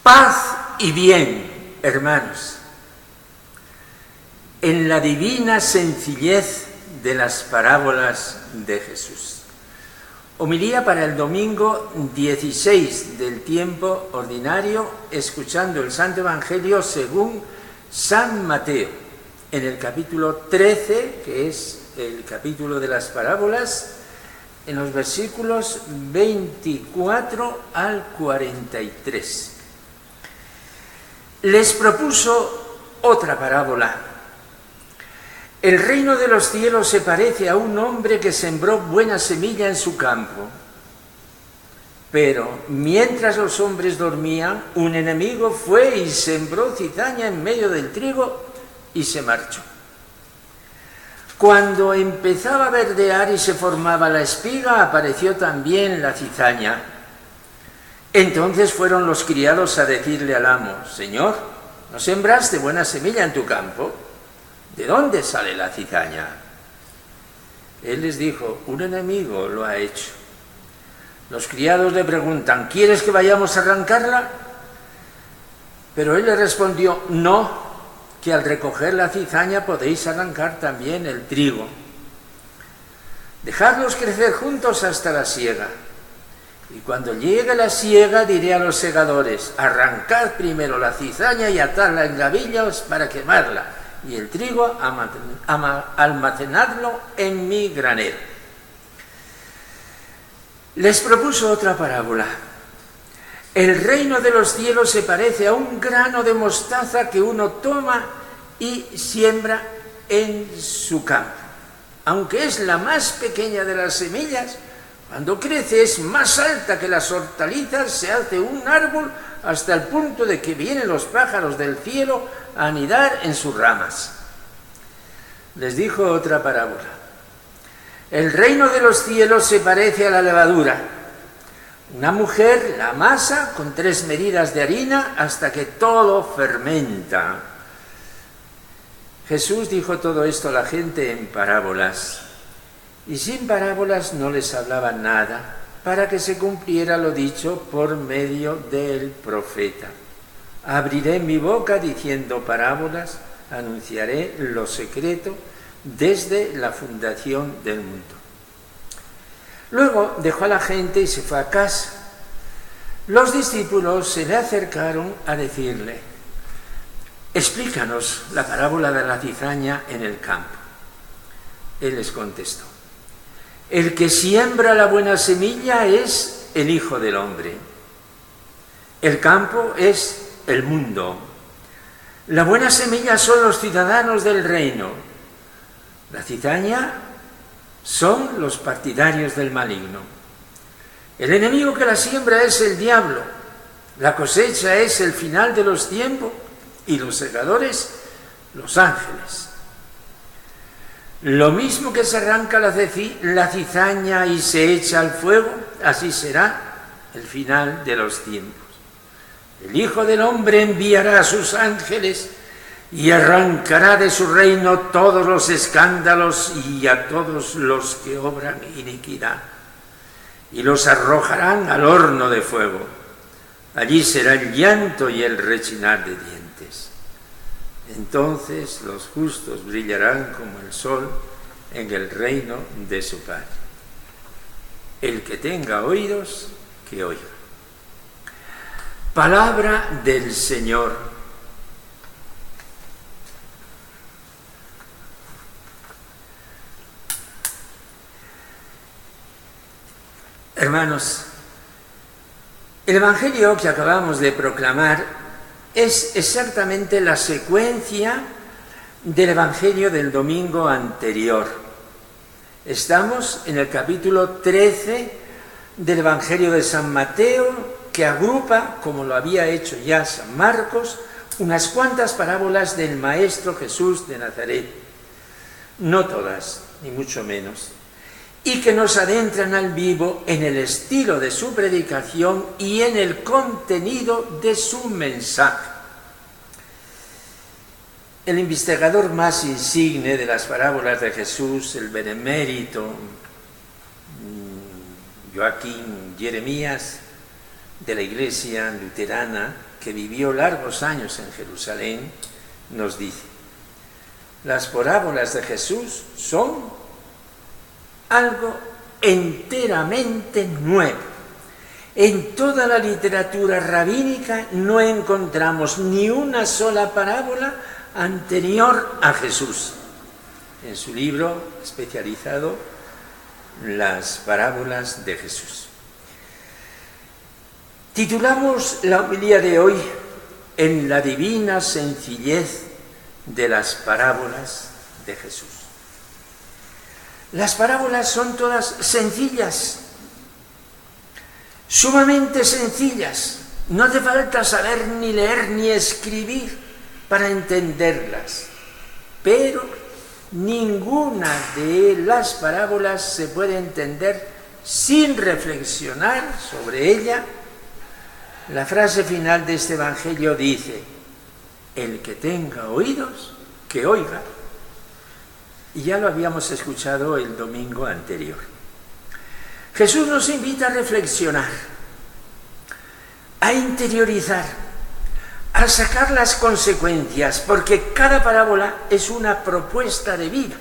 Paz y bien, hermanos, en la divina sencillez de las parábolas de Jesús. Homilía para el domingo 16 del tiempo ordinario, escuchando el Santo Evangelio según San Mateo, en el capítulo 13, que es el capítulo de las parábolas, en los versículos 24 al 43. Les propuso otra parábola. El reino de los cielos se parece a un hombre que sembró buena semilla en su campo. Pero mientras los hombres dormían, un enemigo fue y sembró cizaña en medio del trigo y se marchó. Cuando empezaba a verdear y se formaba la espiga, apareció también la cizaña. Entonces fueron los criados a decirle al amo: Señor, ¿no sembraste buena semilla en tu campo? ¿De dónde sale la cizaña? Él les dijo: un enemigo lo ha hecho. Los criados le preguntan: ¿quieres que vayamos a arrancarla? Pero él les respondió: no, que al recoger la cizaña podéis arrancar también el trigo. Dejadlos crecer juntos hasta la siega. Y cuando llegue la siega diré a los segadores: arrancad primero la cizaña y atadla en gavillas para quemarla, y el trigo almacenadlo en mi granero. Les propuso otra parábola. El reino de los cielos se parece a un grano de mostaza que uno toma y siembra en su campo. Aunque es la más pequeña de las semillas, cuando crece es más alta que las hortalizas, se hace un árbol hasta el punto de que vienen los pájaros del cielo a anidar en sus ramas. Les dijo otra parábola. El reino de los cielos se parece a la levadura. Una mujer la amasa con 3 medidas de harina hasta que todo fermenta. Jesús dijo todo esto a la gente en parábolas. Y sin parábolas no les hablaba nada, para que se cumpliera lo dicho por medio del profeta. Abriré mi boca diciendo parábolas, anunciaré lo secreto desde la fundación del mundo. Luego dejó a la gente y se fue a casa. Los discípulos se le acercaron a decirle: explícanos la parábola de la cizaña en el campo. Él les contestó: el que siembra la buena semilla es el Hijo del Hombre. El campo es el mundo. La buena semilla son los ciudadanos del reino. La cizaña son los partidarios del maligno. El enemigo que la siembra es el diablo. La cosecha es el final de los tiempos y los segadores, los ángeles. Lo mismo que se arranca la cizaña y se echa al fuego, así será el final de los tiempos. El Hijo del Hombre enviará a sus ángeles y arrancará de su reino todos los escándalos y a todos los que obran iniquidad, y los arrojarán al horno de fuego. Allí será el llanto y el rechinar de dientes. Entonces los justos brillarán como el sol en el reino de su Padre. El que tenga oídos, que oiga. Palabra del Señor. Hermanos, el Evangelio que acabamos de proclamar es exactamente la secuencia del Evangelio del domingo anterior. Estamos en el capítulo 13 del Evangelio de San Mateo, que agrupa, como lo había hecho ya San Marcos, unas cuantas parábolas del Maestro Jesús de Nazaret. No todas, ni mucho menos. Y que nos adentran al vivo en el estilo de su predicación y en el contenido de su mensaje. El investigador más insigne de las parábolas de Jesús, el benemérito Joaquín Jeremías, de la Iglesia luterana, que vivió largos años en Jerusalén, nos dice: las parábolas de Jesús son algo enteramente nuevo. En toda la literatura rabínica no encontramos ni una sola parábola anterior a Jesús. En su libro especializado, Las parábolas de Jesús. Titulamos la homilía de hoy En la divina sencillez de las parábolas de Jesús. Las parábolas son todas sencillas, sumamente sencillas. No hace falta saber ni leer ni escribir para entenderlas, pero ninguna de las parábolas se puede entender sin reflexionar sobre ella. La frase final de este Evangelio dice: el que tenga oídos, que oiga. Y ya lo habíamos escuchado el domingo anterior. Jesús nos invita a reflexionar, a interiorizar, a sacar las consecuencias, porque cada parábola es una propuesta de vida.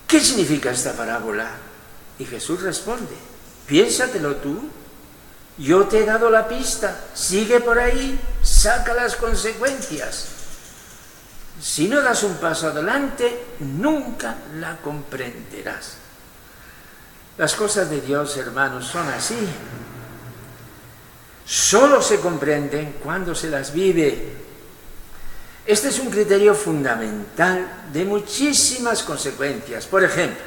¿Qué significa esta parábola? Y Jesús responde: piénsatelo tú, yo te he dado la pista, sigue por ahí, saca las consecuencias. Si no das un paso adelante, nunca la comprenderás. Las cosas de Dios, hermanos, son así. Solo se comprenden cuando se las vive. Este es un criterio fundamental de muchísimas consecuencias. Por ejemplo,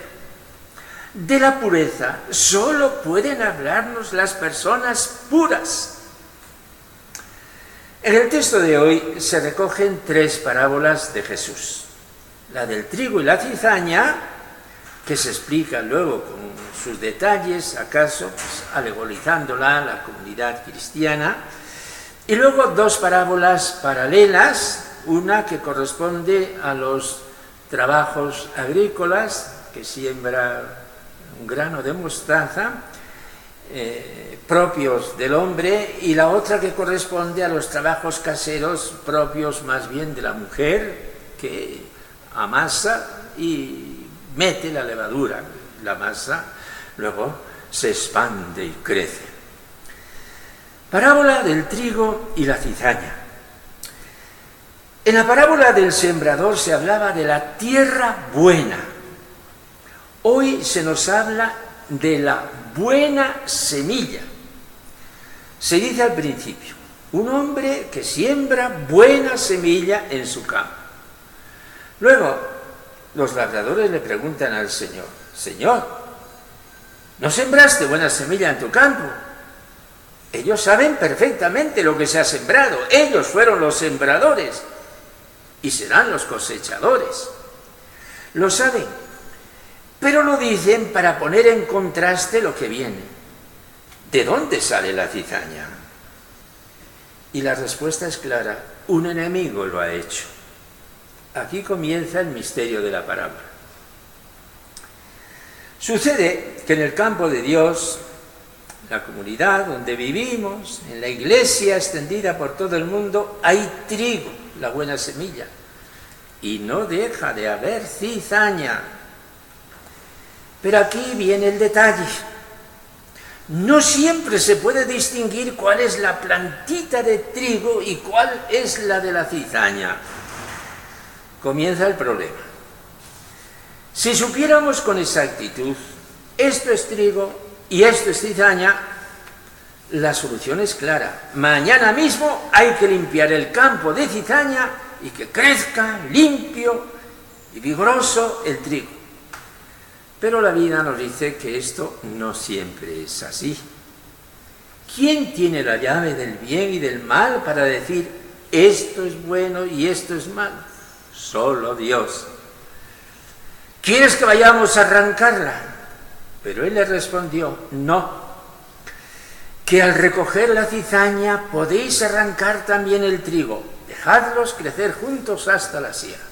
de la pureza solo pueden hablarnos las personas puras. En el texto de hoy se recogen 3 parábolas de Jesús. La del trigo y la cizaña, que se explica luego con sus detalles, acaso, alegorizándola a la comunidad cristiana. Y luego 2 parábolas paralelas, una que corresponde a los trabajos agrícolas, que siembra un grano de mostaza, propios del hombre, y la otra que corresponde a los trabajos caseros propios más bien de la mujer, que amasa y mete la levadura. La masa luego se expande y crece. Parábola del trigo y la cizaña. En la parábola del sembrador se hablaba de la tierra buena. Hoy se nos habla de la buena semilla. Se dice al principio: un hombre que siembra buena semilla en su campo. Luego, los labradores le preguntan al Señor: Señor, ¿no sembraste buena semilla en tu campo? Ellos saben perfectamente lo que se ha sembrado. Ellos fueron los sembradores y serán los cosechadores. Lo saben, pero lo dicen para poner en contraste lo que viene. ¿De dónde sale la cizaña? Y la respuesta es clara: un enemigo lo ha hecho. Aquí comienza el misterio de la parábola. Sucede que en el campo de Dios, la comunidad donde vivimos, en la iglesia extendida por todo el mundo, hay trigo, la buena semilla, y no deja de haber cizaña. Pero aquí viene el detalle. No siempre se puede distinguir cuál es la plantita de trigo y cuál es la de la cizaña. Comienza el problema. Si supiéramos con exactitud esto es trigo y esto es cizaña, la solución es clara. Mañana mismo hay que limpiar el campo de cizaña y que crezca limpio y vigoroso el trigo. Pero la vida nos dice que esto no siempre es así. ¿Quién tiene la llave del bien y del mal para decir esto es bueno y esto es malo? Solo Dios. ¿Quieres que vayamos a arrancarla? Pero él le respondió: no, que al recoger la cizaña podéis arrancar también el trigo. Dejadlos crecer juntos hasta la siega.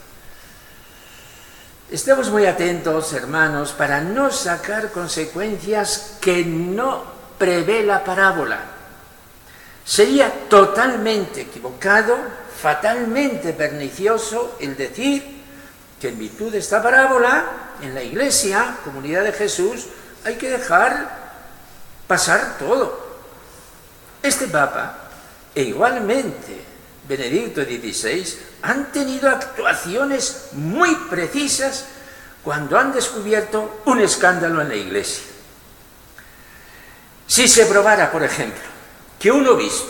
Estemos muy atentos, hermanos, para no sacar consecuencias que no prevé la parábola. Sería totalmente equivocado, fatalmente pernicioso el decir que en virtud de esta parábola, en la Iglesia, comunidad de Jesús, hay que dejar pasar todo. Este Papa, e igualmente Benedicto XVI, han tenido actuaciones muy precisas cuando han descubierto un escándalo en la Iglesia. Si se probara, por ejemplo, que un obispo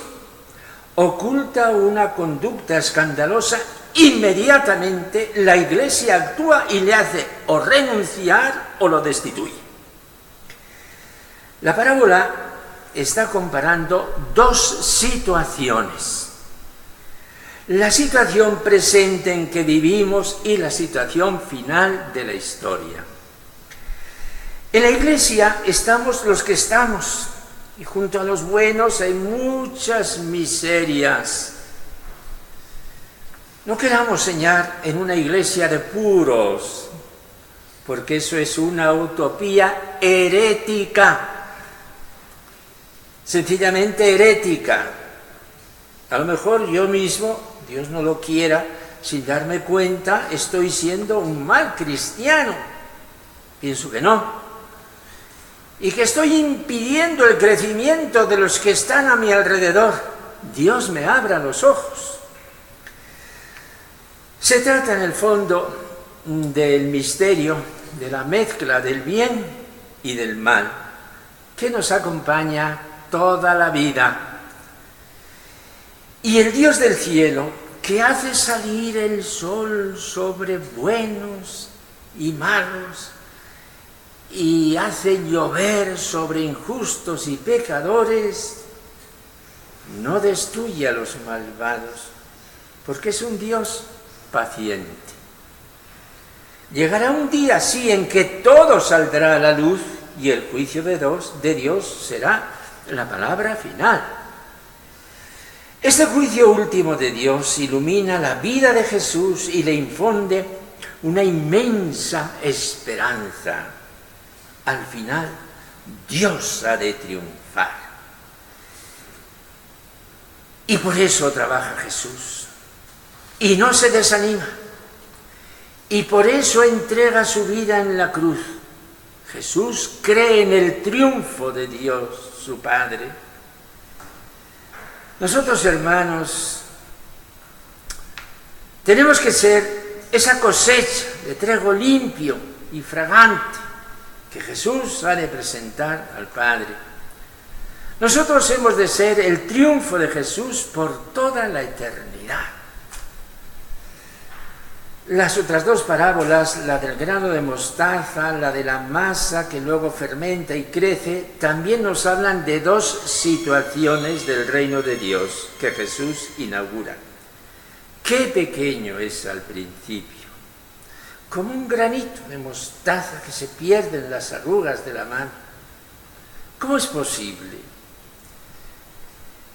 oculta una conducta escandalosa, inmediatamente la Iglesia actúa y le hace o renunciar o lo destituye. La parábola está comparando dos situaciones: la situación presente en que vivimos y la situación final de la historia. En la Iglesia estamos los que estamos, y junto a los buenos hay muchas miserias. No queramos soñar en una iglesia de puros, porque eso es una utopía herética, sencillamente herética. A lo mejor yo mismo, Dios no lo quiera, sin darme cuenta, estoy siendo un mal cristiano. Pienso que no. Y que estoy impidiendo el crecimiento de los que están a mi alrededor. Dios me abra los ojos. Se trata en el fondo del misterio de la mezcla del bien y del mal, que nos acompaña toda la vida. Y el Dios del cielo, que hace salir el sol sobre buenos y malos, y hace llover sobre injustos y pecadores, no destruye a los malvados, porque es un Dios paciente. Llegará un día, sí, en que todo saldrá a la luz y el juicio de Dios será la palabra final. Este juicio último de Dios ilumina la vida de Jesús y le infunde una inmensa esperanza. Al final, Dios ha de triunfar. Y por eso trabaja Jesús. Y no se desanima. Y por eso entrega su vida en la cruz. Jesús cree en el triunfo de Dios, su Padre. Nosotros, hermanos, tenemos que ser esa cosecha de trigo limpio y fragante que Jesús ha de presentar al Padre. Nosotros hemos de ser el triunfo de Jesús por toda la eternidad. Las otras dos parábolas, la del grano de mostaza, la de la masa que luego fermenta y crece, también nos hablan de dos situaciones del reino de Dios que Jesús inaugura. Qué pequeño es al principio, como un granito de mostaza que se pierde en las arrugas de la mano. ¿Cómo es posible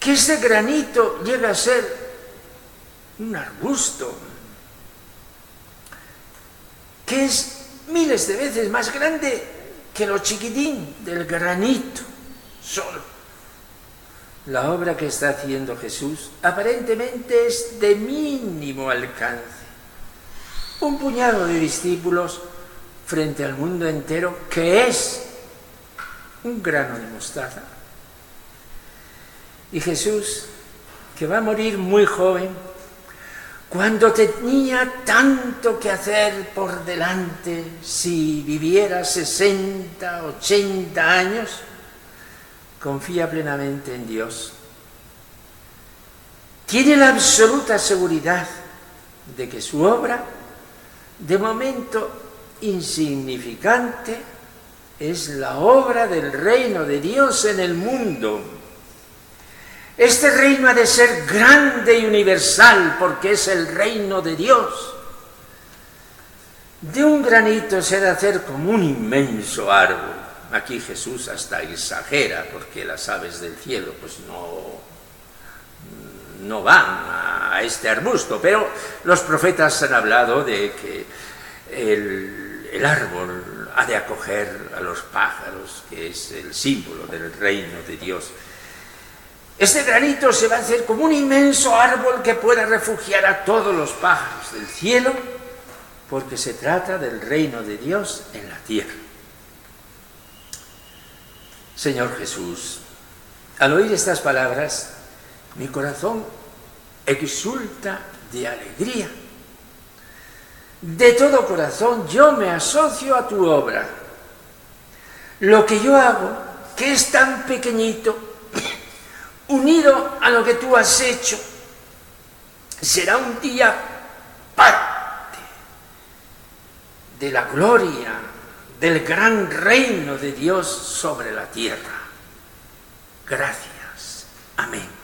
que ese granito llegue a ser un arbusto que es miles de veces más grande que lo chiquitín del granito solo? La obra que está haciendo Jesús aparentemente es de mínimo alcance. Un puñado de discípulos frente al mundo entero, que es un grano de mostaza. Y Jesús, que va a morir muy joven, cuando tenía tanto que hacer por delante, si viviera 60, 80 años, confía plenamente en Dios. Tiene la absoluta seguridad de que su obra, de momento insignificante, es la obra del reino de Dios en el mundo. Este reino ha de ser grande y universal porque es el reino de Dios. De un granito se ha de hacer como un inmenso árbol. Aquí Jesús hasta exagera porque las aves del cielo pues no van a este arbusto, pero los profetas han hablado de que el árbol ha de acoger a los pájaros, que es el símbolo del reino de Dios. Este granito se va a hacer como un inmenso árbol que pueda refugiar a todos los pájaros del cielo, porque se trata del reino de Dios en la tierra. Señor Jesús, al oír estas palabras, mi corazón exulta de alegría. De todo corazón yo me asocio a tu obra. Lo que yo hago, que es tan pequeñito, unido a lo que tú has hecho, será un día parte de la gloria del gran reino de Dios sobre la tierra. Gracias. Amén.